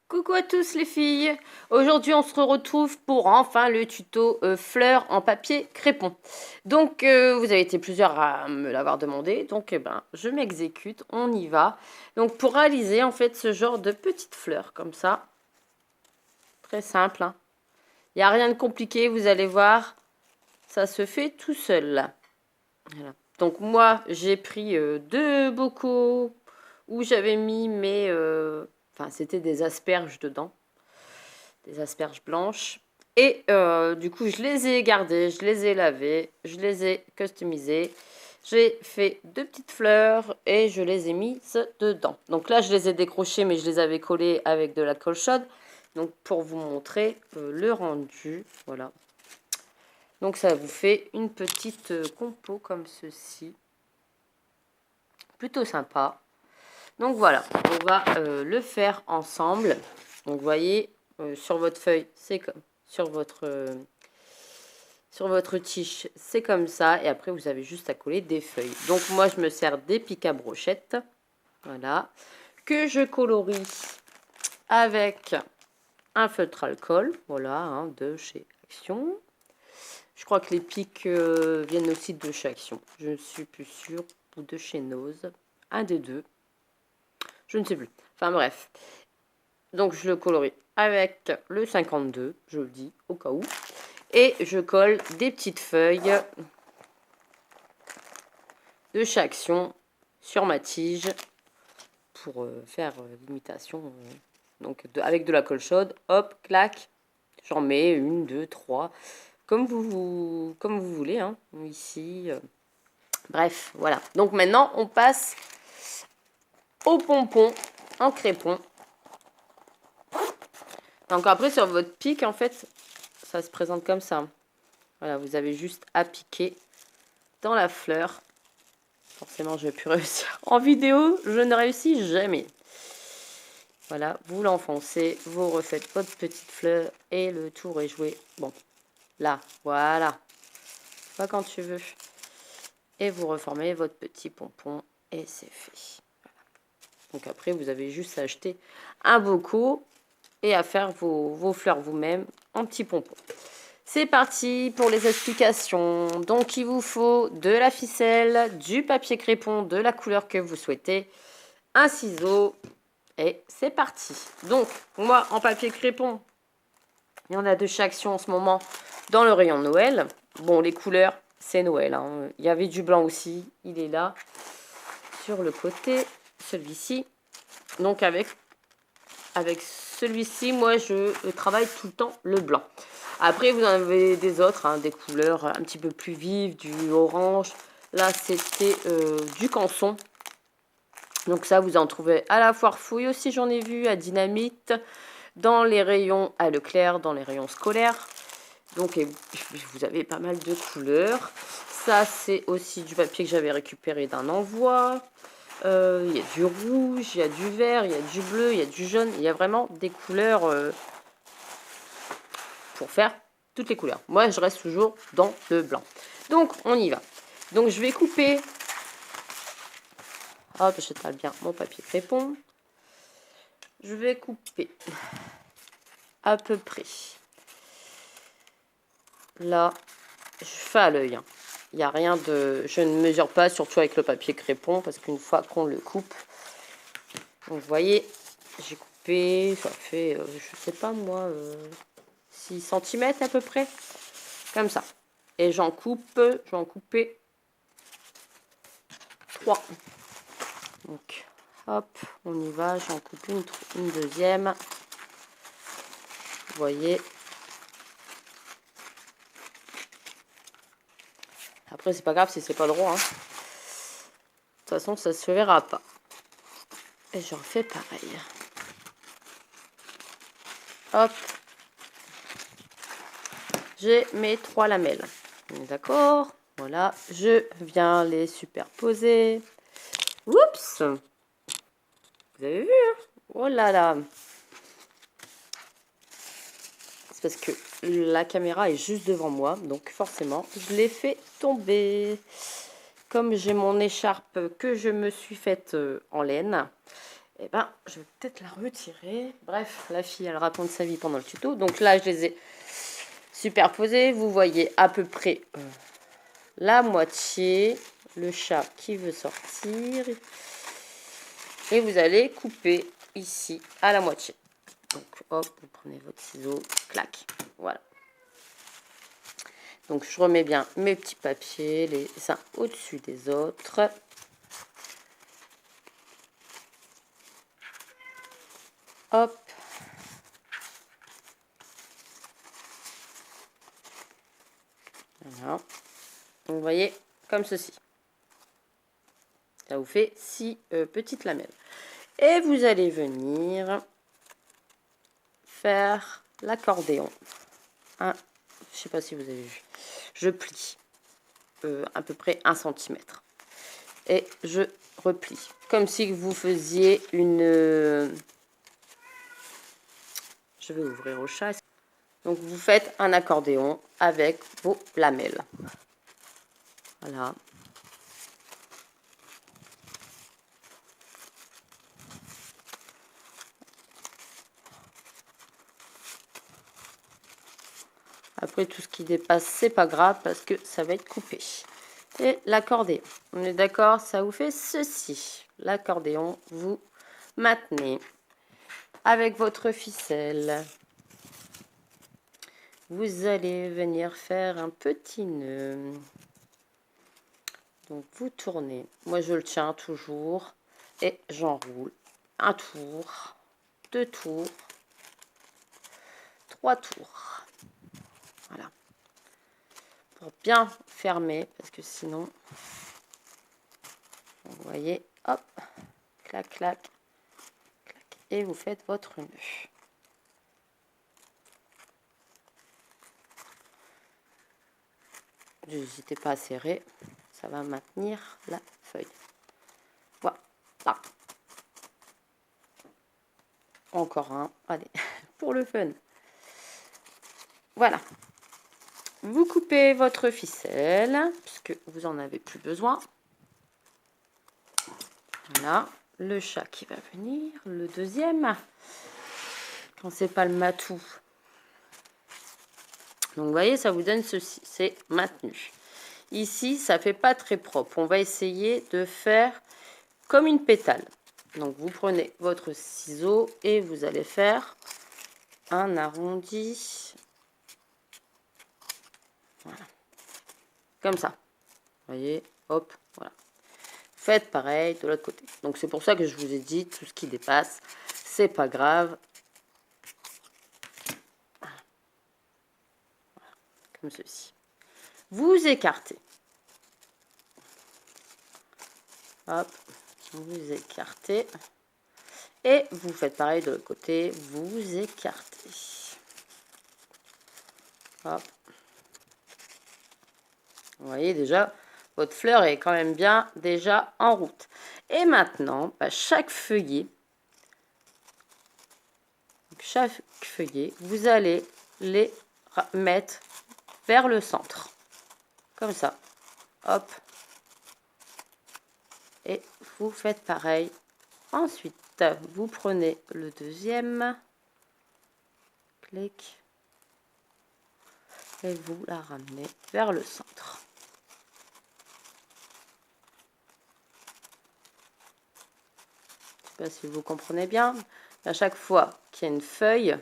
Coucou à tous les filles. Aujourd'hui on se retrouve pour enfin le tuto fleurs en papier crépon. Donc vous avez été plusieurs à me l'avoir demandé, donc je m'exécute, on y va. Donc pour réaliser en fait ce genre de petites fleurs comme ça, très simple, hein. Il n'y a rien de compliqué, vous allez voir, ça se fait tout seul. Voilà. Donc moi j'ai pris deux bocaux où j'avais mis mes... Enfin c'était des asperges dedans. Des asperges blanches. Et du coup, je les ai gardées, je les ai lavées, je les ai customisées. J'ai fait deux petites fleurs et je les ai mises dedans. Donc là, je les ai décrochées, mais je les avais collées avec de la colle chaude. Donc pour vous montrer le rendu, voilà. Donc ça vous fait une petite compo comme ceci. Plutôt sympa. Donc voilà, on va le faire ensemble. Donc vous voyez, sur votre feuille, c'est comme sur votre tige, c'est comme ça. Et après, vous avez juste à coller des feuilles. Donc moi, je me sers des pics à brochette, voilà, que je colorie avec un feutre alcool, voilà, hein, de chez Action. Je crois que les pics viennent aussi de chez Action. Je ne suis plus sûre, ou de chez Nose, un des deux. Je ne sais plus. Enfin bref. Donc je le colorie avec le 52, je le dis au cas où. Et je colle des petites feuilles de chez Action sur ma tige pour faire l'imitation. Donc avec de la colle chaude, hop, clac. J'en mets une, deux, trois, comme vous voulez, hein, ici. Bref, voilà. Donc maintenant, on passe au pompon en crépon. Donc après, sur votre pic, en fait, ça se présente comme ça. Voilà, vous avez juste à piquer dans la fleur. Forcément, je vais plus réussir. En vidéo, je ne réussis jamais. Voilà, vous l'enfoncez, vous refaites votre petite fleur et le tour est joué. Bon, là, voilà. Pas quand tu veux. Et vous reformez votre petit pompon et c'est fait. Voilà. Donc après, vous avez juste à acheter un bocal et à faire vos fleurs vous-même en petit pompon. C'est parti pour les explications. Donc il vous faut de la ficelle, du papier crépon de la couleur que vous souhaitez, un ciseau et c'est parti. Donc moi en papier crépon, il y en a de chez Action en ce moment dans le rayon Noël. Bon, les couleurs, c'est Noël, hein. Il y avait du blanc aussi, il est là sur le côté, celui-ci. Donc avec celui-ci, moi je travaille tout le temps le blanc. Après, vous en avez des autres, hein, des couleurs un petit peu plus vives, du orange. Là, c'était du canson. Donc ça, vous en trouvez à la Foire Fouille aussi, j'en ai vu, à Dynamite, dans les rayons à Leclerc, dans les rayons scolaires. Donc vous avez pas mal de couleurs. Ça, c'est aussi du papier que j'avais récupéré d'un envoi. Il y a du rouge, il y a du vert, il y a du bleu, il y a du jaune. Il y a vraiment des couleurs pour faire toutes les couleurs. Moi, je reste toujours dans le blanc. Donc, on y va. Donc, je vais couper. Hop, j'étale bien mon papier crépon. Je vais couper à peu près. Là, je fais à l'œil. Il n'y a rien de... Je ne mesure pas, surtout avec le papier crépon, parce qu'une fois qu'on le coupe... Donc, vous voyez, j'ai coupé, ça fait, je sais pas moi, 6 cm à peu près. Comme ça. Et j'en coupe, je vais en couper 3. Donc, hop, on y va. J'en coupe une deuxième. Vous voyez. Après, c'est pas grave si c'est pas droit, hein. De toute façon, ça se verra pas. Et j'en fais pareil. Hop. J'ai mes 3 lamelles. D'accord. Voilà. Je viens les superposer. Oups. Vous avez vu, hein? Oh là là. C'est parce que la caméra est juste devant moi. Donc forcément, je l'ai fait tomber. Comme j'ai mon écharpe que je me suis faite en laine. Eh ben, je vais peut-être la retirer. Bref, la fille, elle raconte sa vie pendant le tuto. Donc là, je les ai superposés. Vous voyez à peu près la moitié. Le chat qui veut sortir. Et vous allez couper ici à la moitié. Donc, hop, vous prenez votre ciseau, clac, voilà. Donc, je remets bien mes petits papiers, les uns au-dessus des autres. Hop. Voilà. Donc, vous voyez, comme ceci. Ça vous fait 6 petites lamelles. Et vous allez venir faire l'accordéon. Je ne sais pas si vous avez vu. Je plie à peu près 1 cm. Et je replie. Comme si vous faisiez une... je vais ouvrir au chat. Donc, vous faites un accordéon avec vos lamelles. Voilà. Après, tout ce qui dépasse, c'est pas grave parce que ça va être coupé. Et l'accordéon. On est d'accord, ça vous fait ceci. L'accordéon, vous maintenez avec votre ficelle. Vous allez venir faire un petit nœud. Donc, vous tournez. Moi, je le tiens toujours. Et j'enroule. Un tour, 2 tours, 3 tours. Voilà. Pour bien fermer, parce que sinon, vous voyez, hop, clac, clac, clac. Et vous faites votre nœud. N'hésitez pas à serrer, ça va maintenir la feuille. Voilà. Encore un, allez, pour le fun. Voilà. Vous coupez votre ficelle, puisque vous en avez plus besoin. Voilà, le chat qui va venir, le deuxième, quand c'est pas le matou. Donc, vous voyez, ça vous donne ceci, c'est maintenu. Ici, ça fait pas très propre. On va essayer de faire comme une pétale. Donc, vous prenez votre ciseau et vous allez faire un arrondi. Voilà. Comme ça. Vous voyez, hop, voilà. Faites pareil de l'autre côté. Donc, c'est pour ça que je vous ai dit, tout ce qui dépasse, c'est pas grave. Voilà. Comme ceci. Vous écartez. Hop, vous écartez. Et vous faites pareil de l'autre côté. Vous écartez. Hop. Vous voyez déjà, votre fleur est quand même bien déjà en route. Et maintenant, chaque feuillet, vous allez les mettre vers le centre. Comme ça. Hop. Et vous faites pareil. Ensuite, vous prenez le deuxième. Clic. Et vous la ramenez vers le centre. Je ne sais pas si vous comprenez bien. À chaque fois qu'il y a une feuille,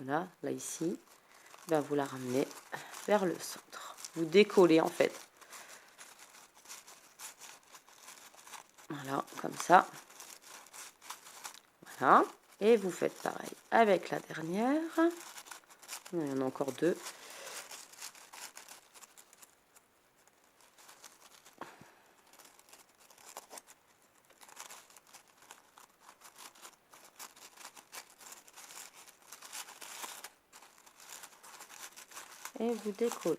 voilà, là ici, ben vous la ramenez vers le centre. Vous décollez en fait. Voilà, comme ça. Voilà. Et vous faites pareil avec la dernière. Il y en a encore 2. Et vous décollez.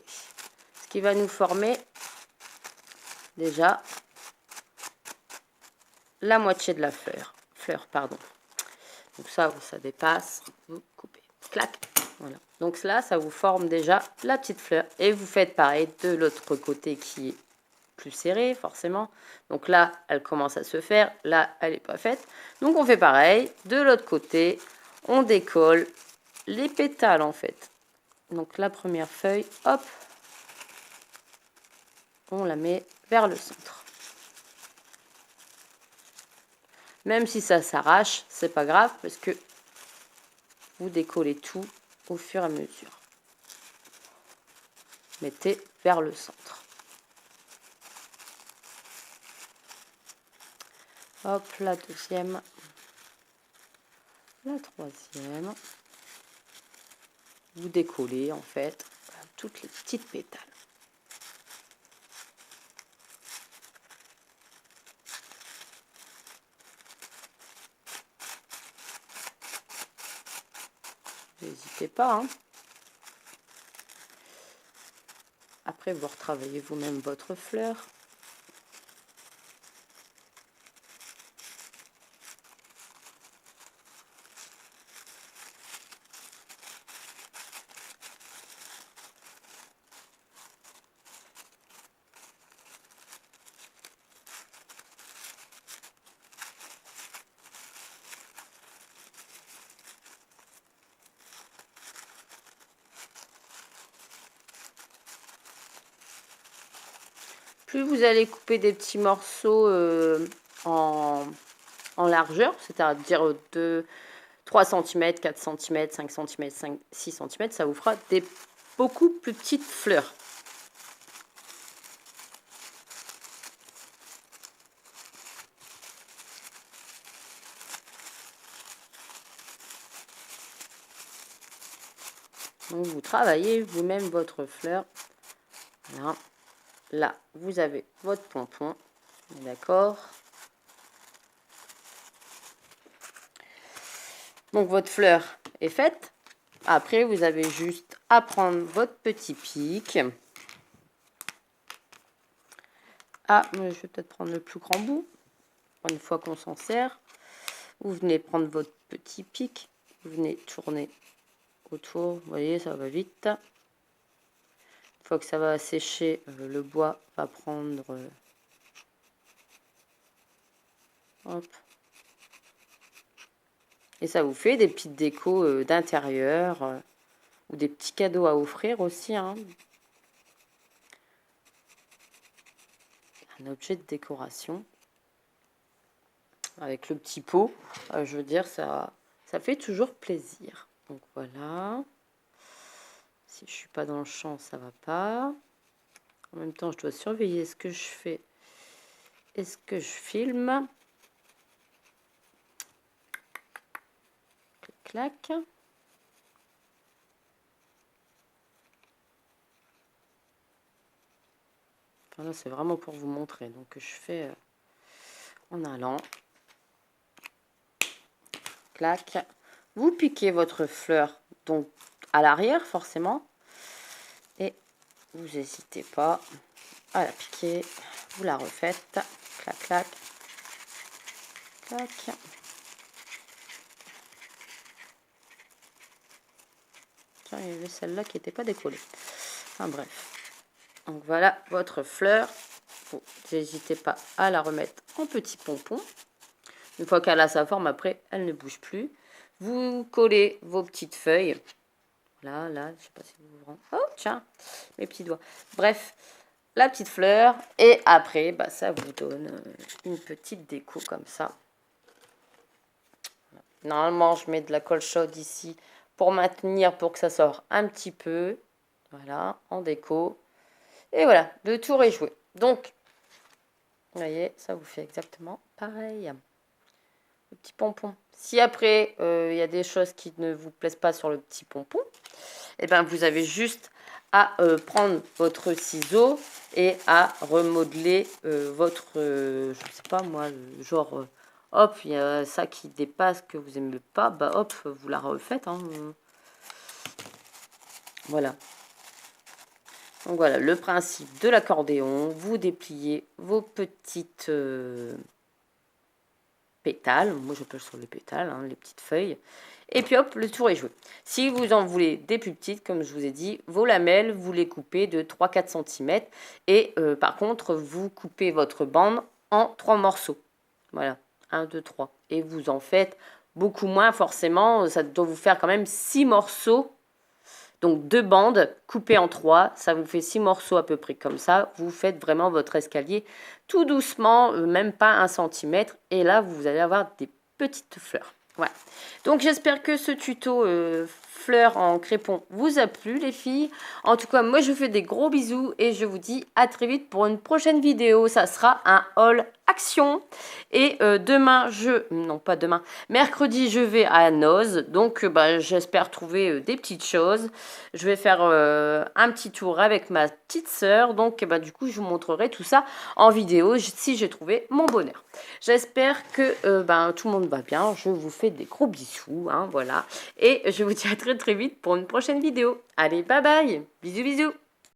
Ce qui va nous former déjà la moitié de la fleur. Pardon. Donc ça dépasse. Vous coupez. Clac. Voilà. Donc là, ça vous forme déjà la petite fleur. Et vous faites pareil de l'autre côté qui est plus serrée, forcément. Donc là, elle commence à se faire. Là, elle n'est pas faite. Donc, on fait pareil. De l'autre côté, on décolle les pétales, en fait. Donc, la première feuille, hop, on la met vers le centre. Même si ça s'arrache, c'est pas grave parce que vous décollez tout au fur et à mesure. Mettez vers le centre. Hop, la deuxième, la troisième. Vous décollez en fait toutes les petites pétales. N'hésitez pas. Hein. Après, vous retravaillez vous-même votre fleur. Plus vous allez couper des petits morceaux en largeur, c'est-à-dire de 3 cm, 4 cm, 5 cm, 6 cm, ça vous fera des beaucoup plus petites fleurs. Donc vous travaillez vous-même votre fleur. Voilà. Là, vous avez votre pompon. D'accord. Donc votre fleur est faite. Après, vous avez juste à prendre votre petit pic. Ah, je vais peut-être prendre le plus grand bout. Une fois qu'on s'en sert, vous venez prendre votre petit pic. Vous venez tourner autour. Vous voyez, ça va vite. Une fois que ça va sécher, le bois va prendre... hop. Et ça vous fait des petites décos d'intérieur ou des petits cadeaux à offrir aussi. Hein. Un objet de décoration. Avec le petit pot, je veux dire, ça fait toujours plaisir. Donc voilà. Si je suis pas dans le champ, ça va pas. En même temps, je dois surveiller ce que je fais. Est-ce que je filme? Clac, clac. Enfin, là, c'est vraiment pour vous montrer. Donc, je fais en allant. Clac. Vous piquez votre fleur donc à l'arrière, forcément. Et vous n'hésitez pas à la piquer. Vous la refaites. Clac, clac. Clac. Tiens, il y avait celle-là qui n'était pas décollée. Enfin bref. Donc voilà votre fleur. Vous n'hésitez pas à la remettre en petit pompon. Une fois qu'elle a sa forme, après, elle ne bouge plus. Vous collez vos petites feuilles. Là, je sais pas si vous vous rendez. Oh, tiens, mes petits doigts. Bref, la petite fleur. Et après, bah, ça vous donne une petite déco comme ça. Normalement, je mets de la colle chaude ici pour maintenir, pour que ça sorte un petit peu. Voilà, en déco. Et voilà, le tour est joué. Donc, vous voyez, ça vous fait exactement pareil. Le petit pompon. Si après, il y a des choses qui ne vous plaisent pas sur le petit pompon, et ben vous avez juste à prendre votre ciseau et à remodeler votre, je sais pas moi, genre, hop, il y a ça qui dépasse que vous aimez pas, bah hop, vous la refaites. Hein. Voilà. Donc voilà, le principe de l'accordéon, vous dépliez vos petites pétales, moi j'appelle sur les pétales, hein, les petites feuilles, Et puis hop, le tour est joué. Si vous en voulez des plus petites, comme je vous ai dit, vos lamelles, vous les coupez de 3-4 cm. Et par contre, vous coupez votre bande en 3 morceaux. Voilà, 1, 2, 3. Et vous en faites beaucoup moins forcément. Ça doit vous faire quand même 6 morceaux. Donc 2 bandes coupées en 3, ça vous fait 6 morceaux à peu près comme ça. Vous faites vraiment votre escalier tout doucement, même pas 1 cm. Et là, vous allez avoir des petites fleurs. Voilà. Donc j'espère que ce tuto fleurs en crépon vous a plu les filles. En tout cas, moi je vous fais des gros bisous et je vous dis à très vite pour une prochaine vidéo. Ça sera un haul action. Et demain, non pas demain, mercredi je vais à Noz. Donc j'espère trouver des petites choses. Je vais faire un petit tour avec ma petite sœur. Donc du coup je vous montrerai tout ça en vidéo si j'ai trouvé mon bonheur. J'espère que tout le monde va bien. Je vous fais des gros bisous. Hein, voilà. Et je vous dis à très très vite pour une prochaine vidéo. Allez, bye bye. Bisous bisous.